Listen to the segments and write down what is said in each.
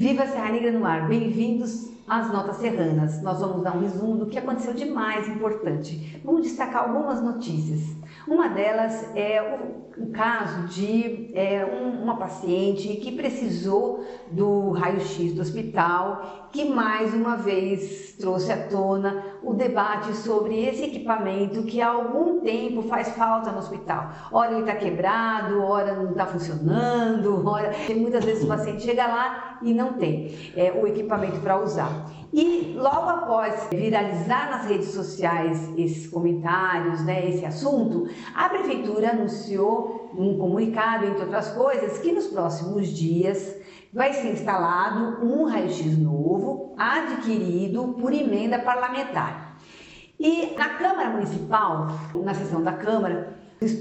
Viva Serra Negra no ar, bem-vindos às Notas Serranas. Nós vamos dar um resumo do que aconteceu de mais importante. Vamos destacar algumas notícias. Uma delas é o caso de uma paciente que precisou do raio-x do hospital, que mais uma vez trouxe à tona o debate sobre esse equipamento que há algum tempo faz falta no hospital. Ora ele está quebrado, ora não está funcionando, ora... Muitas vezes o paciente chega lá e não tem o equipamento para usar. E logo após viralizar nas redes sociais esses comentários, esse assunto, a Prefeitura anunciou um comunicado, entre outras coisas, que nos próximos dias vai ser instalado um raio-x novo, adquirido por emenda parlamentar. E na Câmara Municipal, na sessão da Câmara,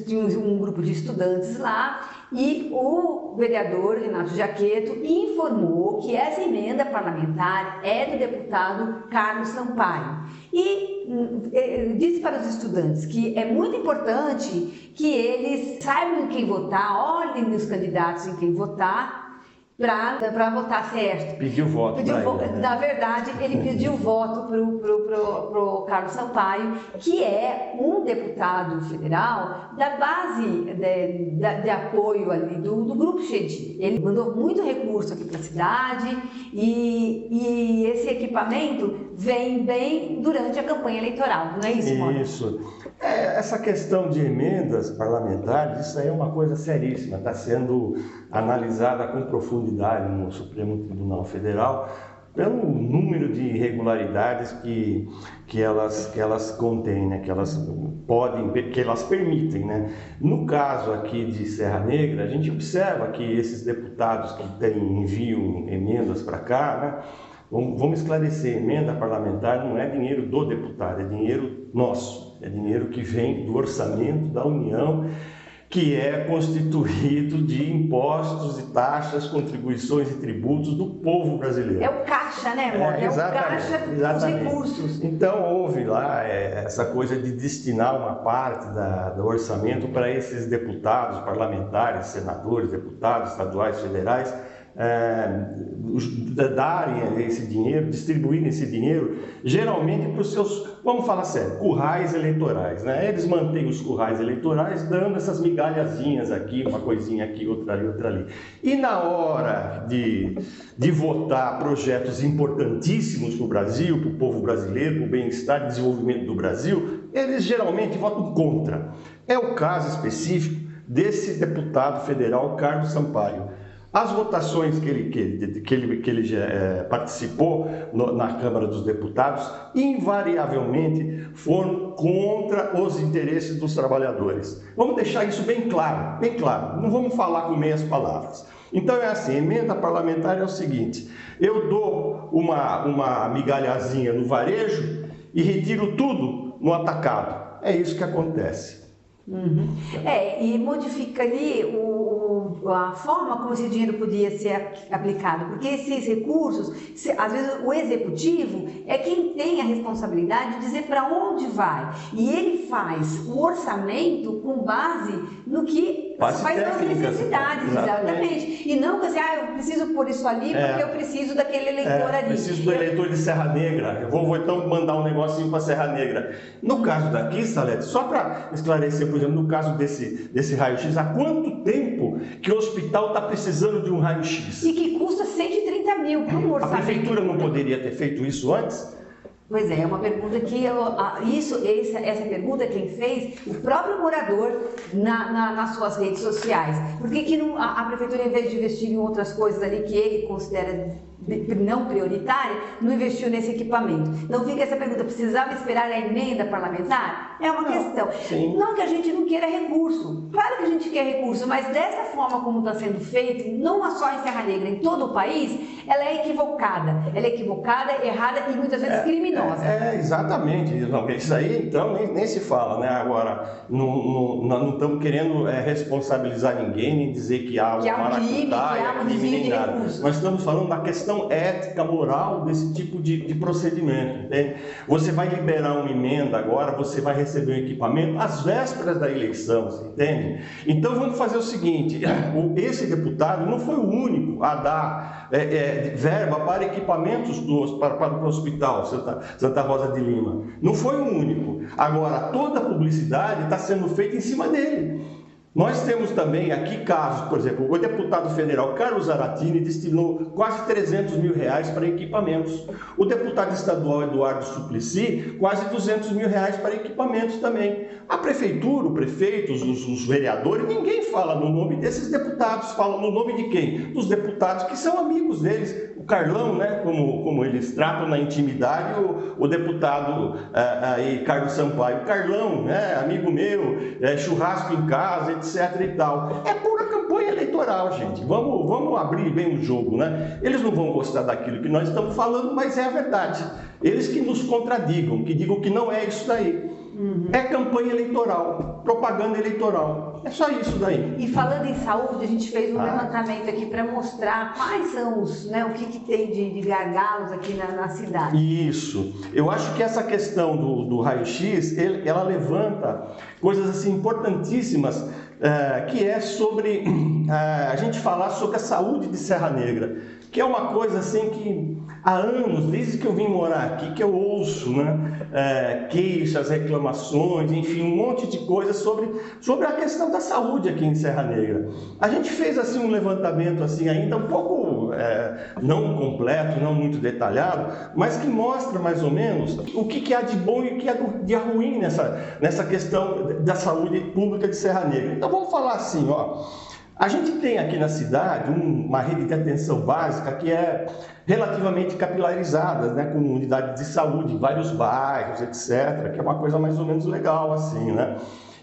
tinha um grupo de estudantes lá e o vereador Renato Jaqueto informou que essa emenda parlamentar é do deputado Carlos Sampaio e disse para os estudantes que é muito importante que eles saibam em quem votar, olhem os candidatos em quem votar, para votar certo. Pediu voto. Na verdade, ele pediu voto para o Carlos Sampaio, que é um deputado federal da base de apoio ali do Grupo Chedi. Ele mandou muito recurso aqui para a cidade e esse equipamento vem bem durante a campanha eleitoral, não é isso, Mônica? Isso. Essa questão de emendas parlamentares, isso aí é uma coisa seríssima, está sendo analisada com profundidade no Supremo Tribunal Federal pelo número de irregularidades que elas contêm, né? Que elas permitem, né? No caso aqui de Serra Negra, a gente observa que esses deputados que enviam emendas para cá, né? Vamos esclarecer, emenda parlamentar não é dinheiro do deputado, é dinheiro nosso, é dinheiro que vem do orçamento da União, que é constituído de impostos e taxas, contribuições e tributos do povo brasileiro. É o caixa, né, amor? É o caixa dos recursos. Então houve lá essa coisa de destinar uma parte do orçamento para esses deputados, parlamentares, senadores, deputados estaduais, federais, darem esse dinheiro, distribuírem esse dinheiro, geralmente para os seus, vamos falar sério, currais eleitorais, né? Eles mantêm os currais eleitorais dando essas migalhazinhas aqui, uma coisinha aqui, outra ali, outra ali. E na hora de votar projetos importantíssimos para o Brasil, para o povo brasileiro, para o bem-estar e desenvolvimento do Brasil, eles geralmente votam contra. É o caso específico desse deputado federal, Carlos Sampaio. As votações que ele participou na Câmara dos Deputados, invariavelmente foram contra os interesses dos trabalhadores. Vamos deixar isso bem claro, não vamos falar com meias palavras. Então é assim, a emenda parlamentar é o seguinte, eu dou uma migalhazinha no varejo e retiro tudo no atacado. É isso que acontece. Uhum. E modifica ali a forma como esse dinheiro podia ser aplicado, porque esses recursos, às vezes o executivo é quem tem a responsabilidade de dizer para onde vai, e ele faz o orçamento com base no que faz as necessidades, exatamente, e não que assim, eu preciso pôr isso ali porque eu preciso daquele eleitor ali. Preciso do eleitor de Serra Negra, eu vou então mandar um negocinho para Serra Negra. No caso daqui, Salete, só para esclarecer, por exemplo, no caso desse raio-x, há quanto tempo que o hospital está precisando de um raio-x? E que custa 130 mil para um orçamento. A prefeitura não poderia ter feito isso antes? Pois é uma pergunta que essa pergunta quem fez, o próprio morador nas suas redes sociais. Por que a prefeitura, em vez de investir em outras coisas ali que ele considera não prioritária, não investiu nesse equipamento? Então fica essa pergunta, precisava esperar a emenda parlamentar? É uma questão. Sim. Não que a gente não queira recurso, claro que a gente quer recurso, mas dessa forma como está sendo feito, não só em Serra Negra, em todo o país, ela é equivocada, errada e muitas vezes criminosa. Exatamente, isso aí então nem se fala, né? Agora, não estamos querendo responsabilizar ninguém, nem dizer que há uma maracutaia, crime, nem nada. Nós estamos falando da questão questão ética, moral desse tipo de procedimento, entende? Você vai liberar uma emenda agora, você vai receber um equipamento às vésperas da eleição, você entende? Então vamos fazer o seguinte, esse deputado não foi o único a dar verba para equipamentos para o hospital Santa Rosa de Lima. Não foi o único. Agora, toda a publicidade está sendo feita em cima dele. Nós temos também aqui casos, por exemplo, o deputado federal Carlos Zaratini destinou quase 300 mil reais para equipamentos. O deputado estadual Eduardo Suplicy, quase 200 mil reais para equipamentos também. A prefeitura, o prefeito, os vereadores, ninguém fala no nome desses deputados, fala no nome de quem? Dos deputados que são amigos deles. O Carlão, né, como eles tratam na intimidade, o deputado Carlos Sampaio. O Carlão, né, amigo meu, churrasco em casa, etc. e tal. É pura campanha eleitoral, gente. Vamos abrir bem o jogo, né? Eles não vão gostar daquilo que nós estamos falando, mas é a verdade. Eles que nos contradigam, que digam que não é isso daí. É campanha eleitoral, propaganda eleitoral. É só isso daí. E falando em saúde, a gente fez um levantamento aqui para mostrar quais são os, né, o que tem de gargalos aqui na cidade. Isso. Eu acho que essa questão do raio-x, ela levanta coisas assim importantíssimas, que é sobre a gente falar sobre a saúde de Serra Negra, que é uma coisa assim que há anos, desde que eu vim morar aqui, que eu ouço, né, queixas, reclamações, enfim, um monte de coisas sobre a questão da saúde aqui em Serra Negra. A gente fez assim um levantamento assim ainda um pouco não completo, não muito detalhado, mas que mostra mais ou menos o que há de bom e o que há de ruim nessa questão da saúde pública de Serra Negra. Então vamos falar assim, ó. A gente tem aqui na cidade uma rede de atenção básica que é relativamente capilarizada, né, com unidades de saúde em vários bairros, etc., que é uma coisa mais ou menos legal, assim, né?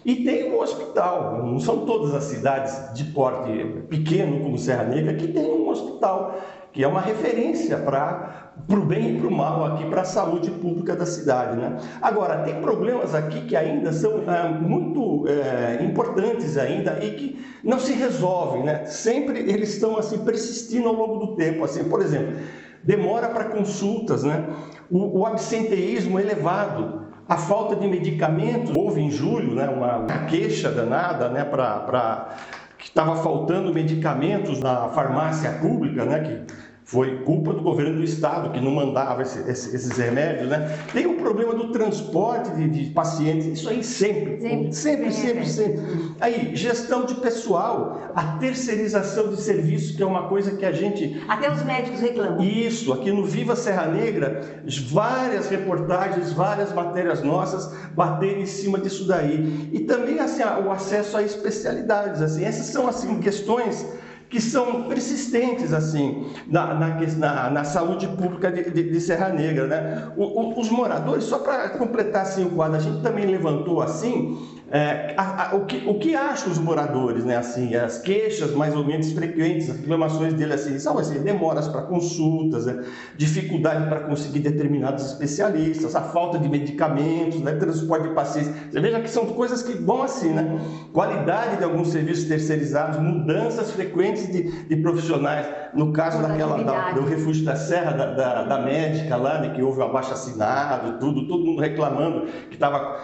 E tem um hospital, não são todas as cidades de porte pequeno, como Serra Negra, que tem um hospital, que é uma referência para o bem e para o mal aqui, para a saúde pública da cidade, né? Agora, tem problemas aqui que ainda são muito importantes ainda e que não se resolvem, né? Sempre eles estão assim persistindo ao longo do tempo, assim, por exemplo, demora para consultas, né? O absenteísmo elevado, a falta de medicamentos. Houve em julho, né, uma queixa danada, né, que estava faltando medicamentos na farmácia pública, né, que foi culpa do governo do estado, que não mandava esses remédios, né? Tem o problema do transporte de pacientes, isso aí sempre. Aí, gestão de pessoal, a terceirização de serviços, que é uma coisa que a gente... Até os médicos reclamam. Isso, aqui no Viva Serra Negra, várias reportagens, várias matérias nossas bateram em cima disso daí. E também, assim, o acesso a especialidades, assim, essas são, assim, questões que são persistentes assim na saúde pública de Serra Negra, né? Os moradores, só para completar assim o quadro, a gente também levantou assim o que acham os moradores, né? Assim, as queixas mais ou menos frequentes, as reclamações dele assim, são assim, demoras para consultas, né? Dificuldade para conseguir determinados especialistas, a falta de medicamentos, né? Transporte de pacientes. Você veja que são coisas que vão assim, né? Qualidade de alguns serviços terceirizados, mudanças frequentes de profissionais, no caso do Refúgio da Serra, da médica lá, né, que houve um abaixo-assinado, todo mundo reclamando que estava...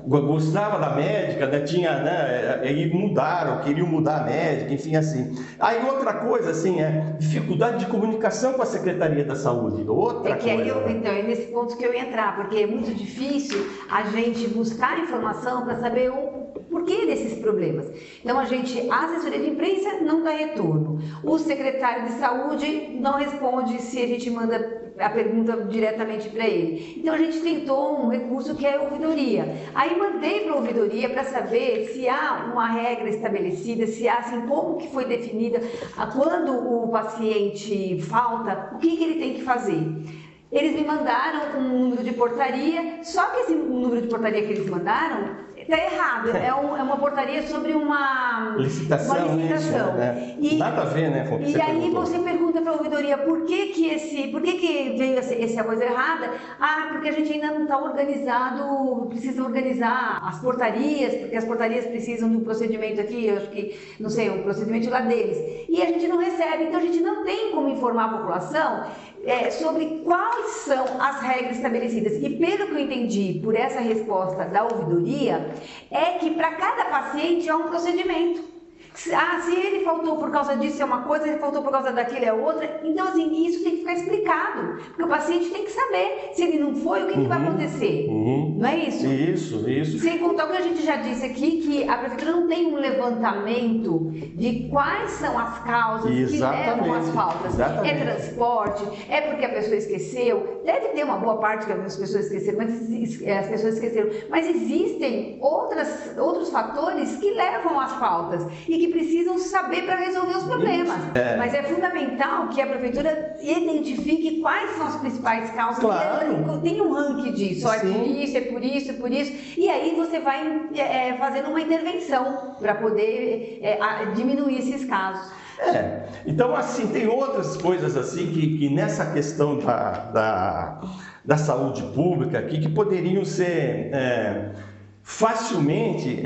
gostava da médica, né, e queriam mudar a médica, enfim, assim. Aí outra coisa, assim, dificuldade de comunicação com a Secretaria da Saúde, outra coisa. Então, é nesse ponto que eu ia entrar, porque é muito difícil a gente buscar informação para saber o porquê desses problemas. Então, a assessoria de imprensa não dá retorno, o secretário de saúde não responde se a gente manda a pergunta diretamente para ele. Então a gente tentou um recurso que é a ouvidoria. Aí mandei para a ouvidoria para saber se há uma regra estabelecida, se há assim, como que foi definida, quando o paciente falta, o que ele tem que fazer. Eles me mandaram um número de portaria, só que esse número de portaria que eles mandaram Está errado, é uma portaria sobre uma licitação. Isso, né? Nada a ver, né, com o que E você aí perguntou. você pergunta para a ouvidoria por que veio essa coisa errada? Ah, porque a gente ainda não está organizado, precisa organizar as portarias, porque as portarias precisam de um procedimento aqui, eu acho que, não sei, um procedimento lá deles. E a gente não recebe, então a gente não tem como informar a população sobre quais são as regras estabelecidas. E pelo que eu entendi por essa resposta da ouvidoria, é que para cada paciente há um procedimento. Ah, se ele faltou por causa disso é uma coisa, se ele faltou por causa daquilo é outra. Então, assim, isso tem que ficar explicado. Porque o paciente tem que saber. Se ele não foi, o que vai acontecer? Não é isso? Isso. Sem contar o que a gente já disse aqui, que a prefeitura não tem um levantamento de quais são as causas que levam às faltas. É transporte, é porque a pessoa esqueceu. Deve ter uma boa parte que as pessoas esqueceram, mas existem outros fatores que levam às faltas e que precisam saber para resolver os problemas. Mas é fundamental que a prefeitura identifique quais são as principais causas. Claro. Tem um ranking disso, é por isso. E aí você vai fazendo uma intervenção para poder diminuir esses casos. Então, assim, tem outras coisas assim que nessa questão da saúde pública aqui que poderiam ser facilmente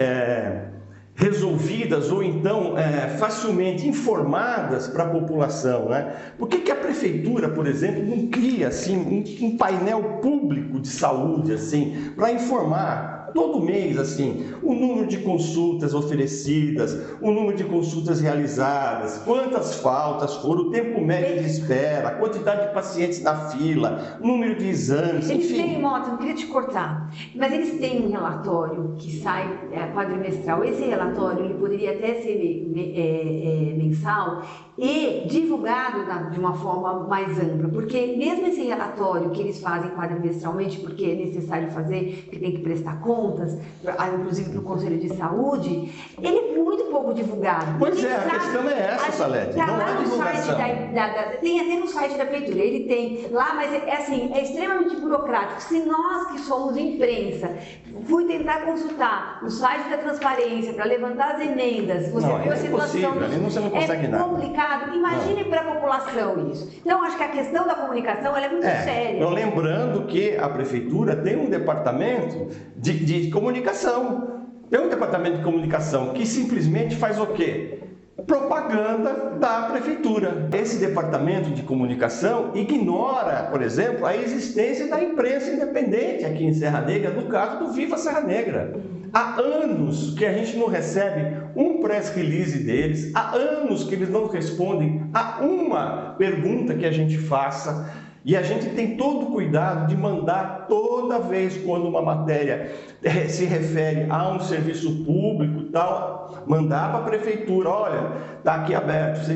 resolvidas ou então facilmente informadas para a população, né? Por que a prefeitura, por exemplo, não cria assim um painel público de saúde assim para informar todo mês assim o número de consultas oferecidas, o número de consultas realizadas, quantas faltas foram, o tempo médio de espera, a quantidade de pacientes na fila, número de exames, eles enfim. têm, Mota, não queria te cortar, mas eles têm um relatório que sai quadrimestral. Esse relatório ele poderia até ser mensal e divulgado de uma forma mais ampla, porque mesmo esse relatório que eles fazem quadrimestralmente, porque é necessário fazer, porque tem que prestar contas, inclusive para o Conselho de Saúde, ele é muito pouco divulgado. Pois a questão é essa, Salete, não há divulgação. Tem até no site da prefeitura, ele tem lá, mas é extremamente burocrático. Se nós que somos imprensa, fui tentar consultar o site da transparência para levantar as emendas, você viu a situação, você não consegue nada. Complicado. Imagine para a população isso. Então, acho que a questão da comunicação ela é muito séria. Então, lembrando que a prefeitura tem um departamento de comunicação. Tem um departamento de comunicação que simplesmente faz o quê? Propaganda da prefeitura. Esse departamento de comunicação ignora, por exemplo, a existência da imprensa independente aqui em Serra Negra, no caso do Viva Serra Negra. Há anos que a gente não recebe um press release deles, há anos que eles não respondem a uma pergunta que a gente faça. E a gente tem todo o cuidado de mandar toda vez quando uma matéria se refere a um serviço público e tal, mandar para a prefeitura, olha, está aqui aberto,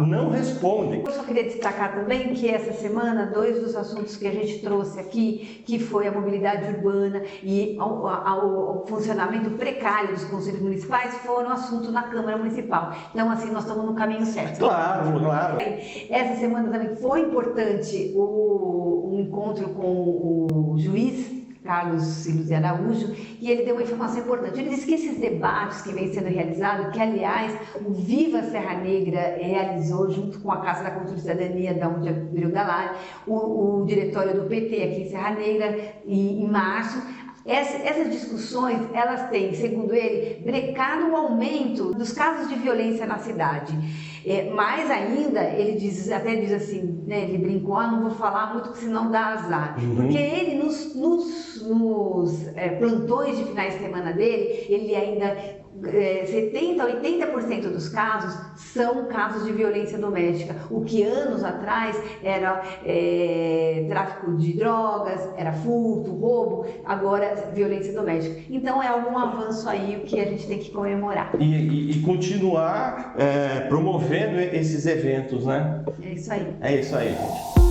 não respondem. Eu só queria destacar também que essa semana, 2 dos assuntos que a gente trouxe aqui, que foi a mobilidade urbana e o funcionamento precário dos conselhos municipais, foram assunto na Câmara Municipal. Então, assim, nós estamos no caminho certo. Claro. Essa semana também foi importante um encontro com o juiz Carlos Silvio de Araújo, e ele deu uma informação importante. Ele disse que esses debates que vêm sendo realizados, que aliás o Viva Serra Negra realizou junto com a Casa da Cultura e Cidadania da Unidade Galar, o diretório do PT aqui em Serra Negra, em março. Essas discussões, elas têm, segundo ele, brecado o aumento dos casos de violência na cidade. Mais ainda, ele até diz assim, né, ele brincou, não vou falar muito, senão dá azar. Porque ele, nos plantões de finais de semana dele, ele ainda 70% a 80% dos casos são casos de violência doméstica, o que anos atrás era tráfico de drogas, era furto, roubo, agora violência doméstica. Então é algum avanço aí o que a gente tem que comemorar. E continuar promovendo esses eventos, né? É isso aí. É isso aí, gente.